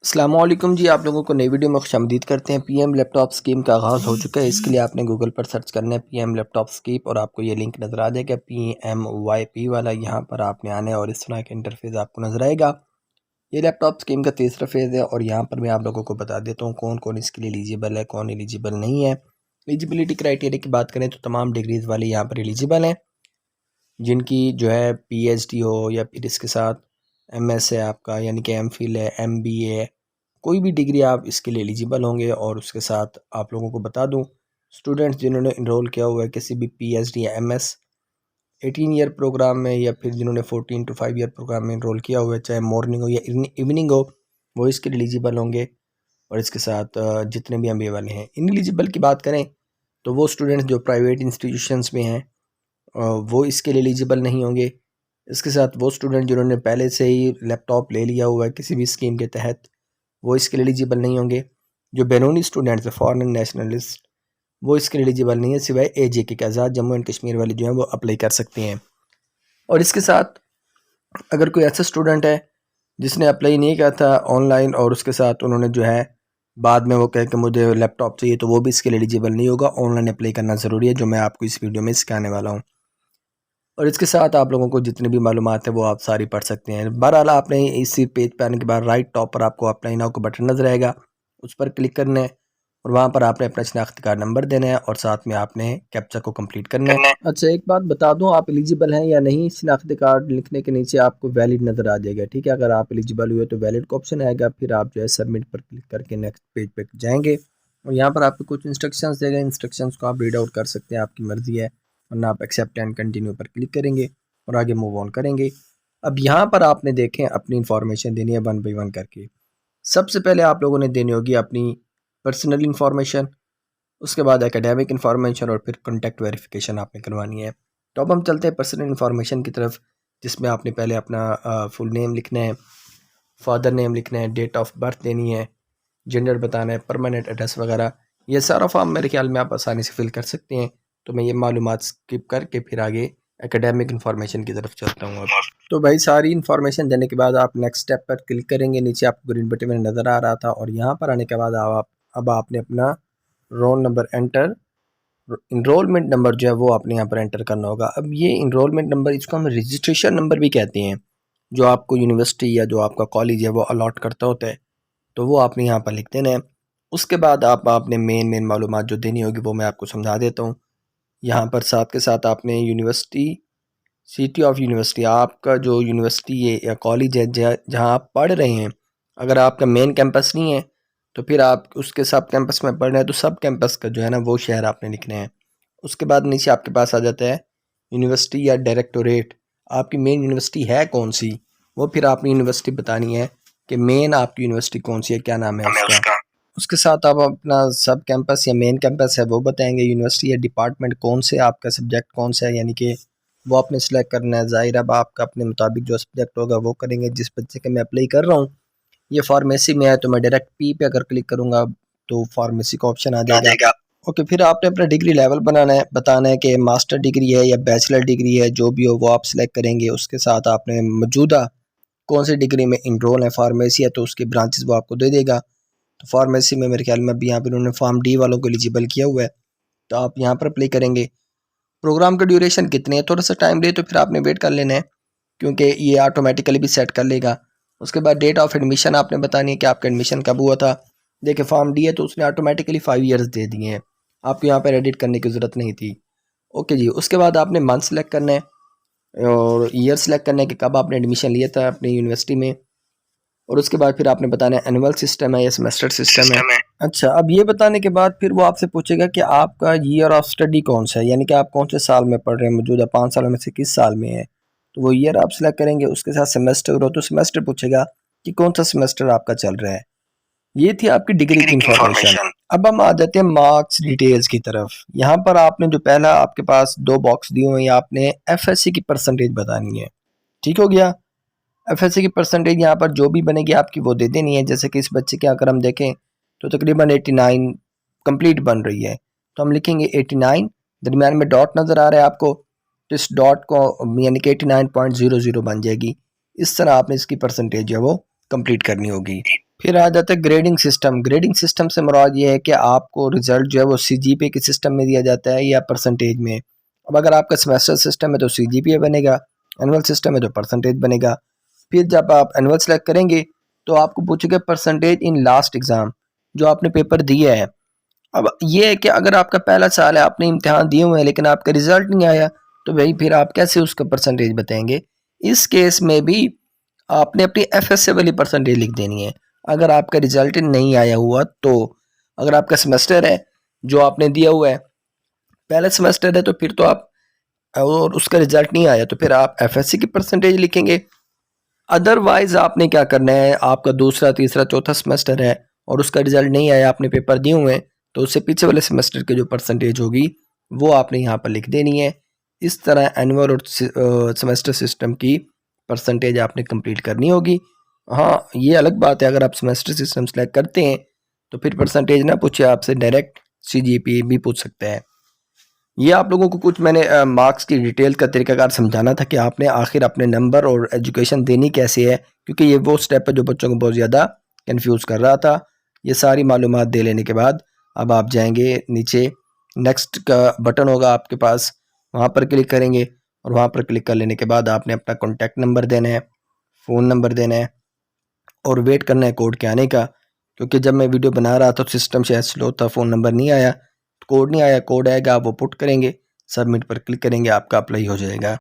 अस्सलामुअलैकुम जी, आप लोगों को नई वीडियो में खुशामदीद करते हैं। पीएम लैपटॉप स्कीम का आगाज़ हो चुका है। इसके लिए आपने गूगल पर सर्च करना है पीएम लैपटॉप स्कीम और आपको ये लिंक नज़र आ जाएगा PMYP वाला। यहाँ पर आपने आना है और इस तरह का इंटरफेस आपको नज़र आएगा। ये लैपटॉप स्कीम का तीसरा फेज़ है और यहाँ पर मैं आप लोगों को बता देता हूँ कौन कौन इसके लिए एलिजिबल है, कौन एलिजिबल नहीं है। एलिजिबिलिटी क्राइटेरिया की बात करें तो तमाम डिग्रीज़ वाले यहाँ पर एलिजिबल हैं, जिनकी जो है PhD हो या फिर इसके साथ MS है आपका, यानी कि MPhil है, MBA है, कोई भी डिग्री आप इसके लिए एलिजिबल होंगे। और उसके साथ आप लोगों को बता दूं, स्टूडेंट्स जिन्होंने इनरोल किया हुआ है किसी भी PhD या MS 18 ईयर प्रोग्राम में, या फिर जिन्होंने 14 to 5 ईयर प्रोग्राम में इनरोल किया हुआ है, चाहे मॉर्निंग हो या इवनिंग हो, वो इसके लिए एलिजिबल होंगे। और इसके साथ जितने भी MBA वाले हैं, इन एलिजिबल की बात करें तो वो स्टूडेंट्स जो प्राइवेट इंस्टीट्यूशंस में हैं वो इसके लिए एलिजिबल नहीं होंगे। इसके साथ वो स्टूडेंट जिन्होंने पहले से ही लैपटॉप ले लिया हुआ है किसी भी स्कीम के तहत, वो इसके लिए एलिजिबल नहीं होंगे। जो बैरूनी स्टूडेंट्स हैं, फॉरेन नेशनलिस्ट, वो इसके लिए एलिजिबल नहीं है, सिवाय AJK के आज़ाद जम्मू एंड कश्मीर वाले जो हैं वो अप्लाई कर सकते हैं। और इसके साथ अगर कोई ऐसा स्टूडेंट है जिसने अप्लाई नहीं किया था ऑनलाइन और उसके साथ उन्होंने जो है बाद में वो कहे कि मुझे लैपटॉप चाहिए, तो वो भी इसके लिए एलिजिबल नहीं होगा। ऑनलाइन अप्लाई करना ज़रूरी है, जो मैं आपको इस वीडियो में सिखाने वाला हूँ। और इसके साथ आप लोगों को जितनी भी मालूमात है वो आप सारी पढ़ सकते हैं। बहरहाल आपने इसी पेज पे आने के बाद राइट टॉप पर आपको अप्लाई नाउ का बटन नजर आएगा, उस पर क्लिक करना है और वहाँ पर आपने अपना शनाख्ती कार्ड नंबर देना है और साथ में आपने कैप्चा को कंप्लीट करना है। अच्छा, एक बात बता दूं, आप एलिजिबल हैं या नहीं, शनाख्ती कार्ड लिखने के नीचे आपको वैलिड नज़र आ जाएगा। ठीक है, अगर आप एलिजिबल हुए तो वैलिड का ऑप्शन आएगा, फिर आप जो है सबमिट पर क्लिक करके नेक्स्ट पेज पर जाएंगे और यहाँ पर आपको कुछ इंस्ट्रक्शंस देगा। इंस्ट्रक्शंस को आप रीड आउट कर सकते हैं, आपकी मर्जी है, वरना आप एक्सेप्ट एंड कंटिन्यू पर क्लिक करेंगे और आगे मूव ऑन करेंगे। अब यहाँ पर आपने देखें अपनी इंफॉर्मेशन देनी है 1 by 1 करके। सबसे पहले आप लोगों ने देनी होगी अपनी पर्सनल इंफॉर्मेशन, उसके बाद एकेडमिक इंफॉर्मेशन और फिर कॉन्टैक्ट वेरिफिकेशन आपने करवानी है। तो अब हम चलते हैं पर्सनल इंफॉर्मेशन की तरफ, जिसमें आपने पहले अपना फुल नेम लिखना है, फादर नेम लिखना है, डेट ऑफ बर्थ देनी है, जेंडर बताना है, परमानेंट एड्रेस वगैरह। ये सारा फॉर्म मेरे ख्याल में आप आसानी से फिल कर सकते हैं। तो मैं ये मालूमात स्किप करके फिर आगे एकेडमिक इन्फॉर्मेशन की तरफ चलता हूँ। अब तो भाई सारी इन्फॉर्मेशन देने के बाद आप नेक्स्ट स्टेप पर क्लिक करेंगे। नीचे आपको ग्रीन बटन में नज़र आ रहा था और यहाँ पर आने के बाद अब आपने अपना roll number enter, enrolment number जो है वो आपने यहाँ पर एंटर करना होगा। अब ये इनरोलमेंट नंबर, इसको हम रजिस्ट्रेशन नंबर भी कहते हैं, जो आपको यूनिवर्सिटी या जो आपका कॉलेज है वो अलॉट करता होता है, तो वो आपने यहाँ पर लिख देना है। उसके बाद आपने मेन मालूमात जो देनी होगी वो मैं आपको समझा देता हूँ। यहाँ पर साथ के साथ आपने यूनिवर्सिटी, सिटी ऑफ यूनिवर्सिटी, आपका जो यूनिवर्सिटी है या कॉलेज है जहाँ आप पढ़ रहे हैं, अगर आपका मेन कैंपस नहीं है तो फिर आप उसके सब कैंपस में पढ़ रहे हैं तो सब कैंपस का जो है ना वो शहर आपने लिखना है। उसके बाद नीचे आपके पास आ जाता है यूनिवर्सिटी या डायरेक्टोरेट, आपकी मेन यूनिवर्सिटी है कौन सी, वो फिर आपने यूनिवर्सिटी बतानी है कि मेन आपकी यूनिवर्सिटी कौन सी है, क्या नाम है उसका। उसके साथ आप अपना सब कैंपस या मेन कैंपस है वो बताएंगे, यूनिवर्सिटी या डिपार्टमेंट कौन से, आपका सब्जेक्ट कौन सा है, यानी कि वो आपने सेलेक्ट करना है। ज़ाहिर अब आपका अपने मुताबिक जो सब्जेक्ट होगा वो करेंगे। जिस बच्चे के मैं अप्लाई कर रहा हूँ ये फार्मेसी में है, तो मैं डायरेक्ट P पे अगर क्लिक करूँगा तो फार्मेसी का ऑप्शन आ जाएगा। ओके, फिर आपने अपना डिग्री लेवल बताना है कि मास्टर डिग्री है या बैचलर डिग्री है, जो भी हो वो आप सिलेक्ट करेंगे। उसके साथ आपने मौजूदा कौन सी डिग्री में इनरोल है, फार्मेसी है तो उसके ब्रांचेस वो आपको दे देगा। तो फार्मेसी में मेरे ख्याल में अभी यहाँ पर उन्होंने फॉर्म D वालों को एलिजिबल किया हुआ है, तो आप यहाँ पर अप्लाई करेंगे। प्रोग्राम का ड्यूरेशन कितने है, थोड़ा सा टाइम ले तो फिर आपने वेट कर लेना है, क्योंकि ये ऑटोमेटिकली भी सेट कर लेगा। उसके बाद डेट ऑफ एडमिशन आपने बतानी है कि आपका एडमिशन कब हुआ था। देखिए फॉर्म D है तो उसने ऑटोमेटिकली 5 ईयर्स दे दिए हैं, आपको यहाँ पर एडिट करने की ज़रूरत नहीं थी। ओके जी, उसके बाद आपने मंथ सेलेक्ट करना है और ईयर सेलेक्ट करना है कि कब आपने एडमिशन लिया था अपनी यूनिवर्सिटी में। और उसके बाद फिर आपने बताना है एनुअल सिस्टम है या सेमेस्टर सिस्टम है। अच्छा, अब ये बताने के बाद फिर वो आपसे पूछेगा कि आपका ईयर ऑफ स्टडी कौन सा है, यानी कि आप कौन से साल में पढ़ रहे हैं, मौजूदा 5 सालों में से किस साल में है, तो वो ईयर आप सेलेक्ट करेंगे। उसके साथ सेमेस्टर हो तो सेमेस्टर पूछेगा कि कौन सा सेमेस्टर आपका चल रहा है। ये थी आपकी डिग्री की इंफॉर्मेशन। अब हम आ जाते हैं मार्क्स डिटेल्स की तरफ। यहाँ पर आपने जो पहला आपके पास 2 बॉक्स दिए हुए हैं, आपने FSC की परसेंटेज बतानी है। ठीक हो गया, FSC की परसेंटेज यहाँ पर जो भी बनेगी आपकी वो दे देनी है। जैसे कि इस बच्चे के अगर हम देखें तो तकरीबन 89 कंप्लीट बन रही है, तो हम लिखेंगे 89, दरमियान में डॉट नज़र आ रहा है आपको, तो इस डॉट को यानी कि 89.00 बन जाएगी। इस तरह आपने इसकी परसेंटेज है वो कंप्लीट करनी होगी। फिर आ जाता है ग्रेडिंग सिस्टम। ग्रेडिंग सिस्टम से मुराद ये है कि आपको रिजल्ट जो है वो सीजीपीए के सिस्टम में दिया जाता है या परसेंटेज में। अब अगर आपका सेमेस्टर सिस्टम है तो सीजीपीए बनेगा, एनुअल सिस्टम है तो परसेंटेज बनेगा। फिर जब आप एनुअल सेलेक्ट करेंगे तो आपको पूछेगा परसेंटेज इन लास्ट एग्ज़ाम, जो आपने पेपर दिया है। अब ये है कि अगर आपका पहला साल है, आपने इम्तिहान दिए हुए हैं लेकिन आपका रिजल्ट नहीं आया, तो भाई फिर आप कैसे उसका परसेंटेज बताएंगे। इस केस में भी आपने अपनी एफएसए वाली परसेंटेज लिख देनी है। अगर आपका रिजल्ट नहीं आया हुआ तो अगर आपका सेमेस्टर है जो आपने दिया हुआ है, पहला सेमेस्टर है, तो फिर तो आप, और उसका रिजल्ट नहीं आया तो फिर आप एफएससी की परसेंटेज लिखेंगे। अदरवाइज आपने क्या करना है, आपका दूसरा तीसरा चौथा सेमेस्टर है और उसका रिजल्ट नहीं आया, आपने पेपर दिए हुए हैं, तो उससे पीछे वाले सेमेस्टर की जो परसेंटेज होगी वो आपने यहाँ पर लिख देनी है। इस तरह एनुअल और सेमेस्टर सिस्टम की परसेंटेज आपने कंप्लीट करनी होगी। हाँ, ये अलग बात है, अगर आप सेमेस्टर सिस्टम सेलेक्ट करते हैं तो फिर परसेंटेज ना पूछे आपसे, डायरेक्ट सीजीपीए भी पूछ सकता है। ये आप लोगों को कुछ मैंने मार्क्स की डिटेल का तरीकाकार समझाना था कि आपने आखिर अपने नंबर और एजुकेशन देनी कैसे है, क्योंकि ये वो स्टेप है जो बच्चों को बहुत ज़्यादा कंफ्यूज कर रहा था। ये सारी मालूमात दे लेने के बाद अब आप जाएंगे नीचे, नेक्स्ट का बटन होगा आपके पास, वहाँ पर क्लिक करेंगे और वहाँ पर क्लिक कर लेने के बाद आपने अपना कॉन्टैक्ट नंबर देना है, फ़ोन नंबर देना है और वेट करना है कोड के आने का। क्योंकि जब मैं वीडियो बना रहा था तो सिस्टम शायद स्लो था, फ़ोन नंबर नहीं आया, कोड नहीं आया। कोड आएगा, आप वो पुट करेंगे, सबमिट पर क्लिक करेंगे, आपका अप्लाई हो जाएगा।